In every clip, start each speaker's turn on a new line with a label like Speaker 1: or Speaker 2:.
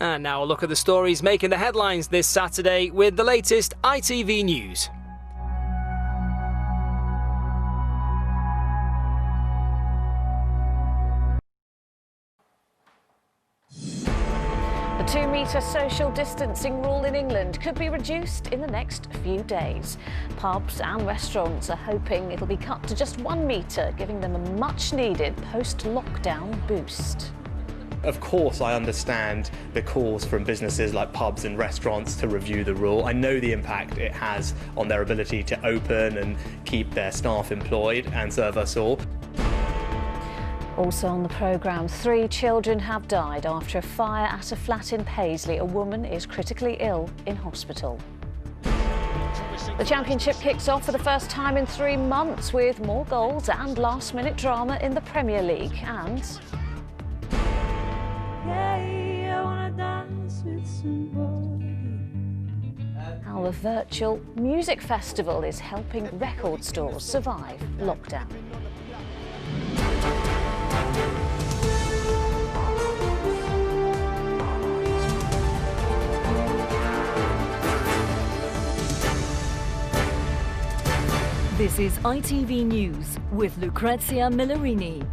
Speaker 1: And now a look at the stories making the headlines this Saturday with the latest ITV news.
Speaker 2: The 2-metre social distancing rule in England could be reduced in the next few days. Pubs and restaurants are hoping it'll be cut to just 1 metre, giving them a much-needed post-lockdown boost.
Speaker 3: Of course, I understand the calls from businesses like pubs and restaurants to review the rule. I know the impact it has on their ability to open and keep their staff employed and serve us all.
Speaker 2: Also on the programme, 3 children have died after a fire at a flat in Paisley. A woman is critically ill in hospital. The Championship kicks off for the first time in 3 months with more goals and last-minute drama in the Premier League. And how the virtual music festival is helping record stores survive lockdown.
Speaker 4: This is ITV News with Lucrezia Millarini.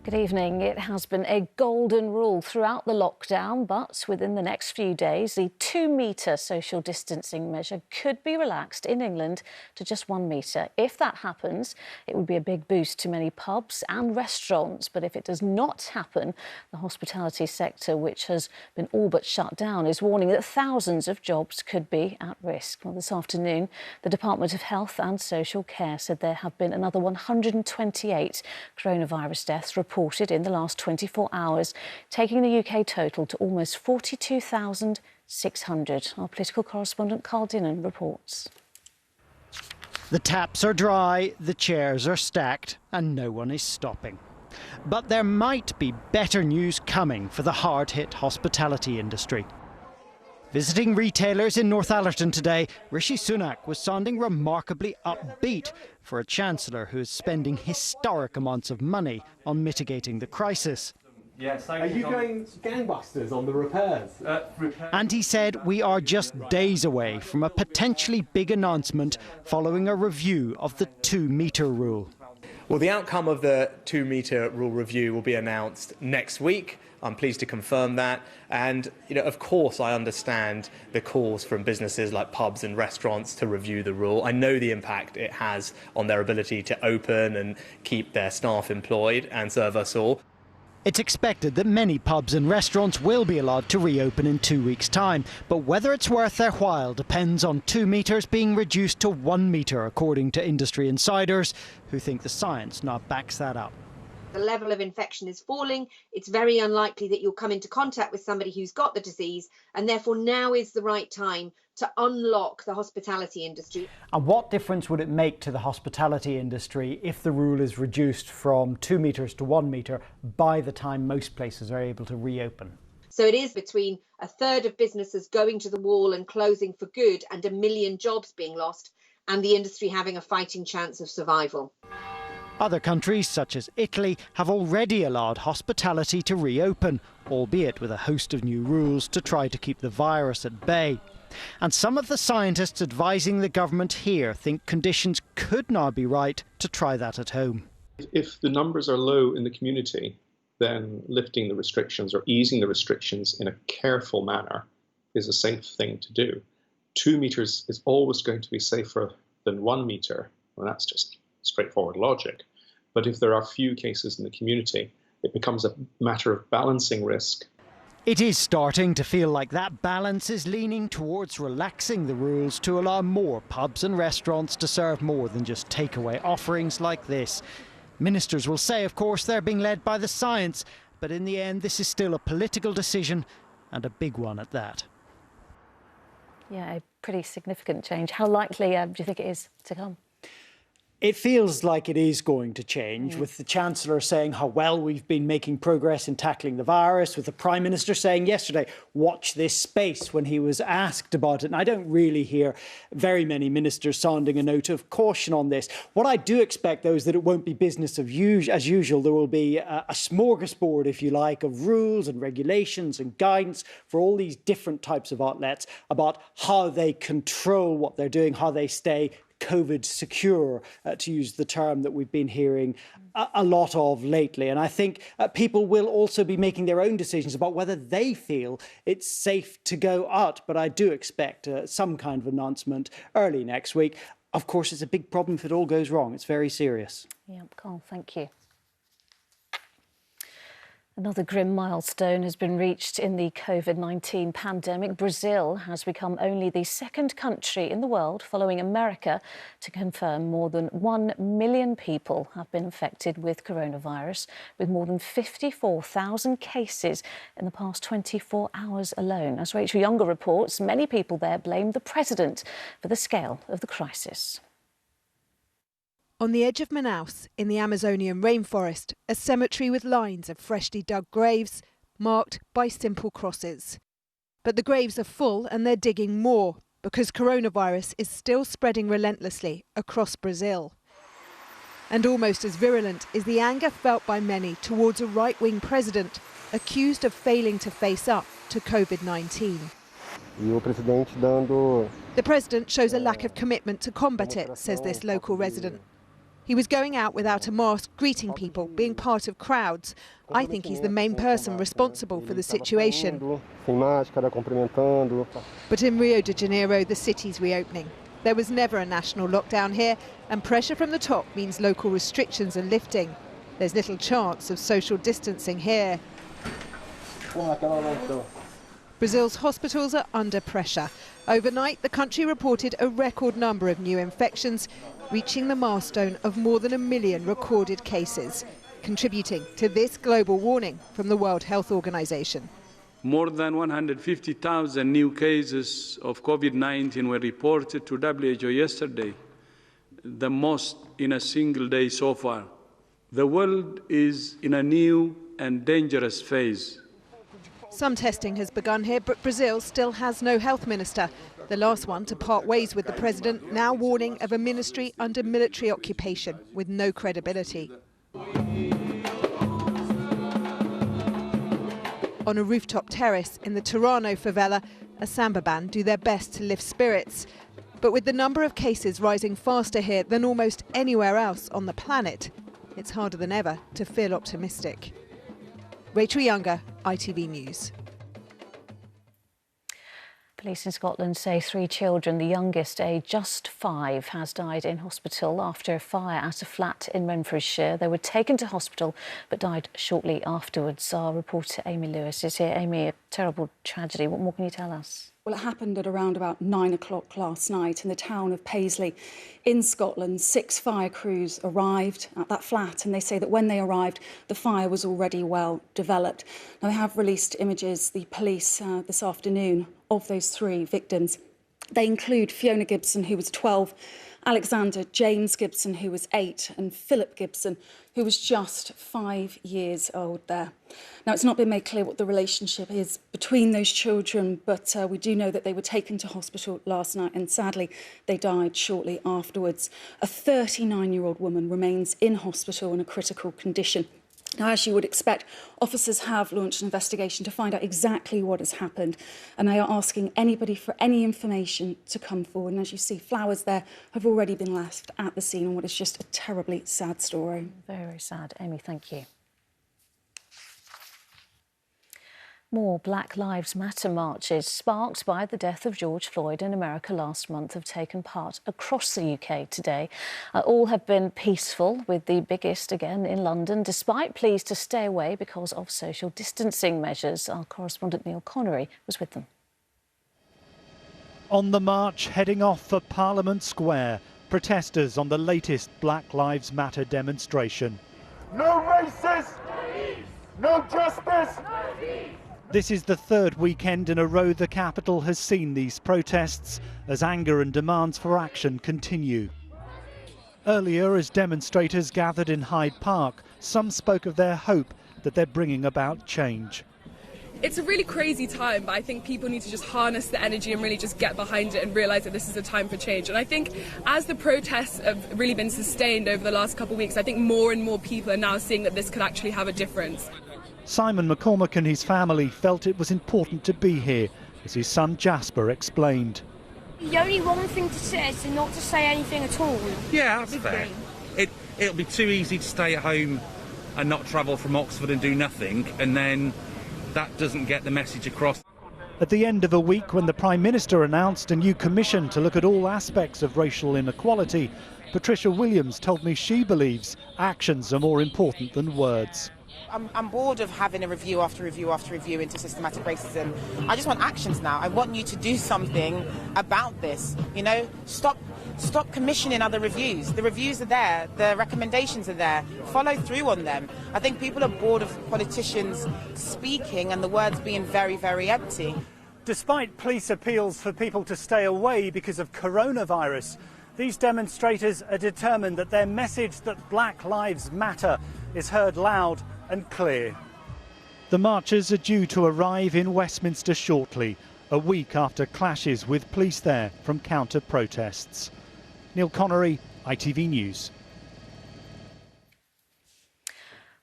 Speaker 2: Good evening. It has been a golden rule throughout the lockdown, but within the next few days, the 2-metre social distancing measure could be relaxed in England to just 1 metre. If that happens, it would be a big boost to many pubs and restaurants. But if it does not happen, the hospitality sector, which has been all but shut down, is warning that thousands of jobs could be at risk. Well, this afternoon, the Department of Health and Social Care said there have been another 128 coronavirus deaths reported in the last 24 hours, taking the UK total to almost 42,600. Our political correspondent Carl Dinnen reports.
Speaker 5: The taps are dry, the chairs are stacked, and no one is stopping. But there might be better news coming for the hard-hit hospitality industry. Visiting retailers in Northallerton today, Rishi Sunak was sounding remarkably upbeat for a chancellor who is spending historic amounts of money on mitigating the crisis.
Speaker 6: Yes, are you going gangbusters on the repairs?
Speaker 5: And he said we are just days away from a potentially big announcement following a review of the 2-metre rule.
Speaker 3: Well, the outcome of the 2-metre rule review will be announced next week. I'm pleased to confirm that. And, of course, I understand the calls from businesses like pubs and restaurants to review the rule. I know the impact it has on their ability to open and keep their staff employed and serve us all.
Speaker 5: It's expected that many pubs and restaurants will be allowed to reopen in 2 weeks' time, but whether it's worth their while depends on 2 metres being reduced to 1 metre, according to industry insiders, who think the science now backs that up.
Speaker 7: The level of infection is falling. It's very unlikely that you'll come into contact with somebody who's got the disease, and therefore now is the right time to unlock the hospitality industry.
Speaker 5: And what difference would it make to the hospitality industry if the rule is reduced from 2 metres to 1 metre by the time most places are able to reopen?
Speaker 7: So it is between a third of businesses going to the wall and closing for good and 1 million jobs being lost, and the industry having a fighting chance of survival.
Speaker 5: Other countries, such as Italy, have already allowed hospitality to reopen, albeit with a host of new rules to try to keep the virus at bay. And some of the scientists advising the government here think conditions could now be right to try that at home.
Speaker 8: If the numbers are low in the community, then lifting the restrictions or easing the restrictions in a careful manner is a safe thing to do. 2 metres is always going to be safer than 1 metre, and that's just straightforward logic. But if there are few cases in the community, it becomes a matter of balancing risk.
Speaker 5: It is starting to feel like that balance is leaning towards relaxing the rules to allow more pubs and restaurants to serve more than just takeaway offerings like this. Ministers will say, of course, they're being led by the science, but in the end, this is still a political decision, and a big one at that.
Speaker 2: Yeah, a pretty significant change. How likely do you think it is to come?
Speaker 5: It feels like it is going to change, with the Chancellor saying how well we've been making progress in tackling the virus, with the Prime Minister saying yesterday, watch this space, when he was asked about it. And I don't really hear very many ministers sounding a note of caution on this. What I do expect, though, is that it won't be business as usual. There will be a smorgasbord, if you like, of rules and regulations and guidance for all these different types of outlets about how they control what they're doing, how they stay COVID secure, to use the term that we've been hearing a lot of lately. And I think people will also be making their own decisions about whether they feel it's safe to go out. But I do expect some kind of announcement early next week. Of course, it's a big problem if it all goes wrong. It's very serious.
Speaker 2: Yep, Carl, thank you. Another grim milestone has been reached in the COVID-19 pandemic. Brazil has become only the second country in the world, following America, to confirm more than 1 million people have been infected with coronavirus, with more than 54,000 cases in the past 24 hours alone. As Rachel Younger reports, many people there blame the president for the scale of the crisis.
Speaker 9: On the edge of Manaus, in the Amazonian rainforest, a cemetery with lines of freshly dug graves marked by simple crosses. But the graves are full and they're digging more because coronavirus is still spreading relentlessly across Brazil. And almost as virulent is the anger felt by many towards a right-wing president accused of failing to face up to COVID-19. The president shows a lack of commitment to combat it, says this local resident. He was going out without a mask, greeting people, being part of crowds. I think he's the main person responsible for the situation. But in Rio de Janeiro, the city's reopening. There was never a national lockdown here, and pressure from the top means local restrictions are lifting. There's little chance of social distancing here. Brazil's hospitals are under pressure. Overnight, the country reported a record number of new infections, reaching the milestone of more than 1 million recorded cases, contributing to this global warning from the World Health Organization.
Speaker 10: More than 150,000 new cases of COVID-19 were reported to WHO yesterday, the most in a single day so far. The world is in a new and dangerous phase.
Speaker 9: Some testing has begun here, but Brazil still has no health minister. The last one to part ways with the president, now warning of a ministry under military occupation with no credibility. On a rooftop terrace in the Tirano favela, a samba band do their best to lift spirits. But with the number of cases rising faster here than almost anywhere else on the planet, it's harder than ever to feel optimistic. Rachel Younger, ITV News.
Speaker 2: Police in Scotland say 3 children, the youngest aged just 5, has died in hospital after a fire at a flat in Renfrewshire. They were taken to hospital but died shortly afterwards. Our reporter Amy Lewis is here. Amy, a terrible tragedy. What more can you tell us?
Speaker 11: Well, it happened at around about 9 o'clock last night in the town of Paisley in Scotland. 6 fire crews arrived at that flat, and they say that when they arrived, the fire was already well developed. Now, they have released images, the police, this afternoon, of those 3 victims. They include Fiona Gibson, who was 12, Alexander James Gibson, who was 8, and Philip Gibson, who was just 5 years old there. Now, it's not been made clear what the relationship is between those children, but we do know that they were taken to hospital last night and sadly they died shortly afterwards. A 39-year-old woman remains in hospital in a critical condition. Now, as you would expect, officers have launched an investigation to find out exactly what has happened, and they are asking anybody for any information to come forward. And as you see, flowers there have already been left at the scene on what is just a terribly sad story.
Speaker 2: Very sad. Amy, thank you. More Black Lives Matter marches sparked by the death of George Floyd in America last month have taken part across the UK today. All have been peaceful, with the biggest again in London, despite pleas to stay away because of social distancing measures. Our correspondent Neil Connery was with them.
Speaker 5: On the march heading off for Parliament Square, protesters on the latest Black Lives Matter demonstration.
Speaker 12: No races! No justice!
Speaker 5: This is the 3rd weekend in a row the capital has seen these protests as anger and demands for action continue. Earlier, as demonstrators gathered in Hyde Park, some spoke of their hope that they're bringing about change.
Speaker 13: It's a really crazy time, but I think people need to just harness the energy and really just get behind it and realise that this is a time for change. And I think as the protests have really been sustained over the last couple of weeks, I think more and more people are now seeing that this could actually have a difference.
Speaker 5: Simon McCormack and his family felt it was important to be here, as his son Jasper explained.
Speaker 14: The only one thing to say is not to say anything at all.
Speaker 15: Yeah, that's fair. It'll be too easy to stay at home and not travel from Oxford and do nothing, and then that doesn't get the message across.
Speaker 5: At the end of a week when the Prime Minister announced a new commission to look at all aspects of racial inequality, Patricia Williams told me she believes actions are more important than words.
Speaker 16: I'm bored of having a review after review after review into systematic racism. I just want actions now. I want you to do something about this. You know, stop commissioning other reviews. The reviews are there, the recommendations are there. Follow through on them. I think people are bored of politicians speaking and the words being very, very empty.
Speaker 5: Despite police appeals for people to stay away because of coronavirus, these demonstrators are determined that their message that Black Lives Matter is heard loud and clear. The marchers are due to arrive in Westminster shortly, a week after clashes with police there from counter-protests. Neil Connery, ITV News.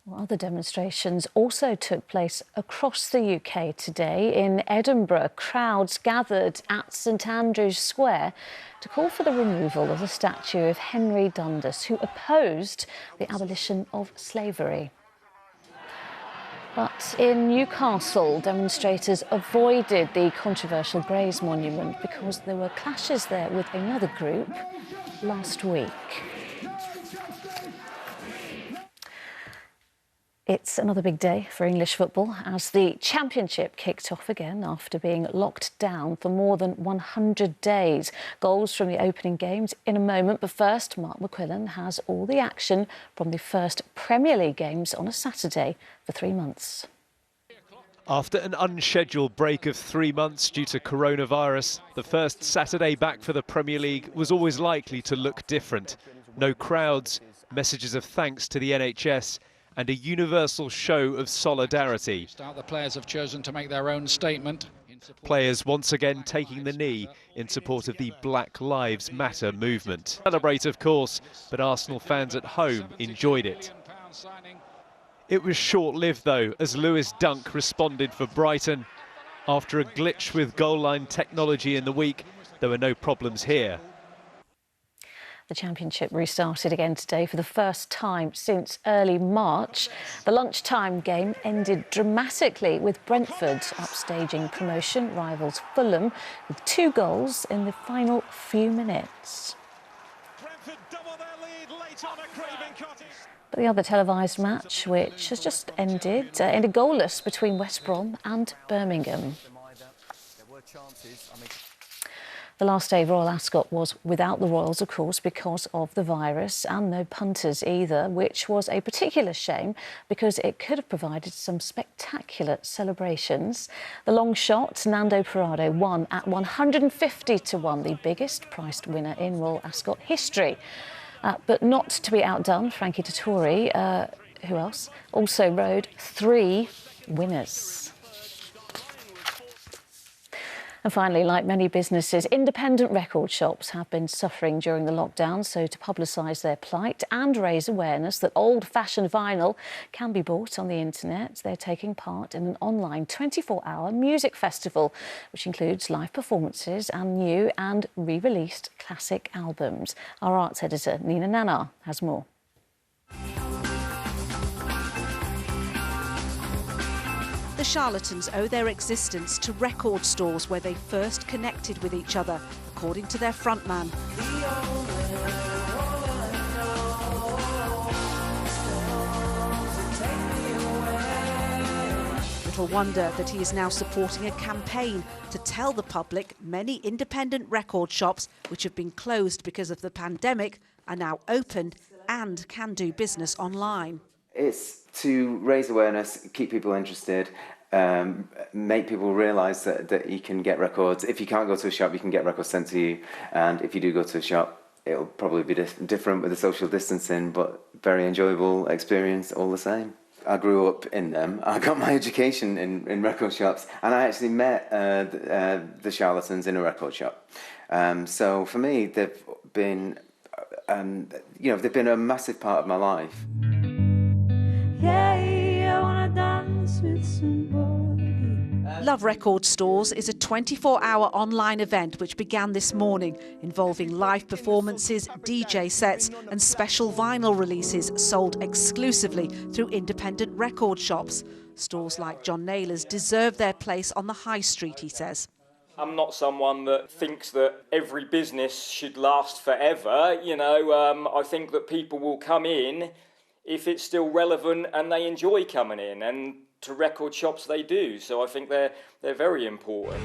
Speaker 2: Well, other demonstrations also took place across the UK today. In Edinburgh, crowds gathered at St Andrew's Square to call for the removal of the statue of Henry Dundas, who opposed the abolition of slavery. But in Newcastle, demonstrators avoided the controversial Grays monument because there were clashes there with another group last week. It's another big day for English football as the Championship kicked off again after being locked down for more than 100 days. Goals from the opening games in a moment, but first, Mark McQuillan has all the action from the first Premier League games on a Saturday for 3 months.
Speaker 17: After an unscheduled break of 3 months due to coronavirus, the first Saturday back for the Premier League was always likely to look different. No crowds, messages of thanks to the NHS, and a universal show of solidarity.
Speaker 18: The players have chosen to make their own statement.
Speaker 17: Players once again taking the knee in support of the Black Lives Matter movement. Celebrate, of course, but Arsenal fans at home enjoyed it. It was short-lived, though, as Lewis Dunk responded for Brighton. After a glitch with goal line technology in the week, there were no problems here.
Speaker 2: The Championship restarted again today for the first time since early March. The lunchtime game ended dramatically with Brentford upstaging promotion rivals Fulham with 2 goals in the final few minutes. But the other televised match, which has just ended goalless between West Brom and Birmingham. The last day of Royal Ascot was without the Royals, of course, because of the virus, and no punters either, which was a particular shame because it could have provided some spectacular celebrations. The long shot, Nando Parrado, won at 150 to 1, the biggest priced winner in Royal Ascot history. But not to be outdone, Frankie Dettori, who else, also rode 3 winners. And finally, like many businesses, independent record shops have been suffering during the lockdown. So to publicise their plight and raise awareness that old-fashioned vinyl can be bought on the internet, they're taking part in an online 24-hour music festival, which includes live performances and new and re-released classic albums. Our arts editor, Nannar, has more.
Speaker 19: The charlatans owe their existence to record stores where they first connected with each other, according to their frontman. Little wonder that he is now supporting a campaign to tell the public many independent record shops, which have been closed because of the pandemic, are now open and can do business online.
Speaker 20: It's to raise awareness, keep people interested, make people realise that you can get records. If you can't go to a shop, you can get records sent to you. And if you do go to a shop, it'll probably be different with the social distancing, but very enjoyable experience all the same. I grew up in them. I got my education in record shops, and I actually met the Charlatans in a record shop. So for me, they've been, they've been a massive part of my life.
Speaker 19: Yeah, I wanna dance with somebody. Love Record Stores is a 24-hour online event which began this morning, involving live performances, DJ sets and special vinyl releases sold exclusively through independent record shops. Stores like John Naylor's deserve their place on the high street, he says.
Speaker 21: I'm not someone that thinks that every business should last forever. I think that people will come in if it's still relevant and they enjoy coming in, and to record shops they do. So I think they're very important.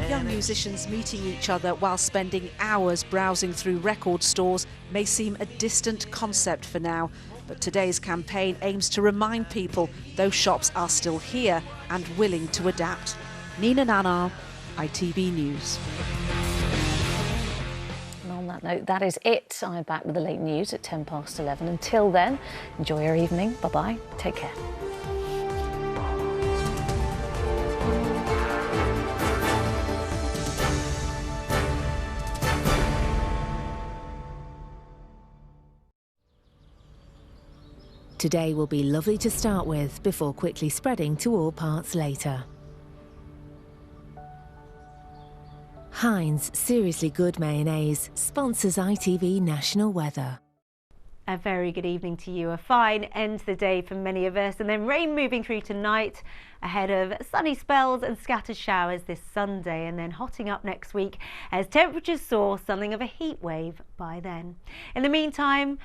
Speaker 19: Young musicians meeting each other while spending hours browsing through record stores may seem a distant concept for now, but today's campaign aims to remind people those shops are still here and willing to adapt. Nina Nannar, ITV News.
Speaker 2: And on that note, that is it. I'm back with the late news at 11:10. Until then, enjoy your evening. Bye-bye. Take care.
Speaker 22: Today will be lovely to start with before quickly spreading to all parts later. Heinz Seriously Good Mayonnaise sponsors ITV National Weather.
Speaker 23: A very good evening to you. A fine end to the day for many of us, and then rain moving through tonight ahead of sunny spells and scattered showers this Sunday, and then hotting up next week as temperatures soar, something of a heat wave by then. In the meantime,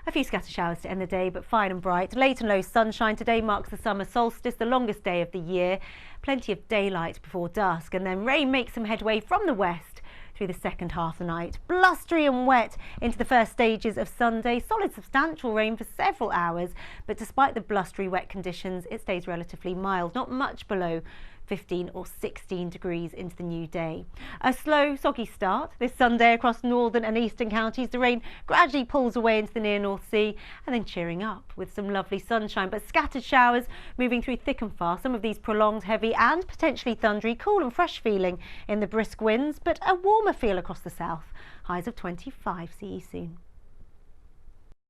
Speaker 23: a few scattered showers to end the day, but fine and bright. Late and low sunshine. Today marks the summer solstice, the longest day of the year. Plenty of daylight before dusk, and then rain makes some headway from the west through the second half of the night. Blustery and wet into the first stages of Sunday. Solid substantial rain for several hours, but despite the blustery wet conditions, it stays relatively mild, not much below 15 or 16 degrees into the new day. A slow, soggy start this Sunday across northern and eastern counties. The rain gradually pulls away into the near North Sea and then cheering up with some lovely sunshine, but scattered showers moving through thick and fast. Some of these prolonged, heavy and potentially thundery. Cool and fresh feeling in the brisk winds, but a warmer feel across the south. Highs of 25. See you soon.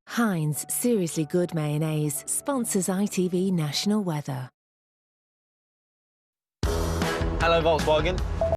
Speaker 22: Heinz Seriously Good Mayonnaise sponsors ITV National Weather.
Speaker 24: Hello, Volkswagen.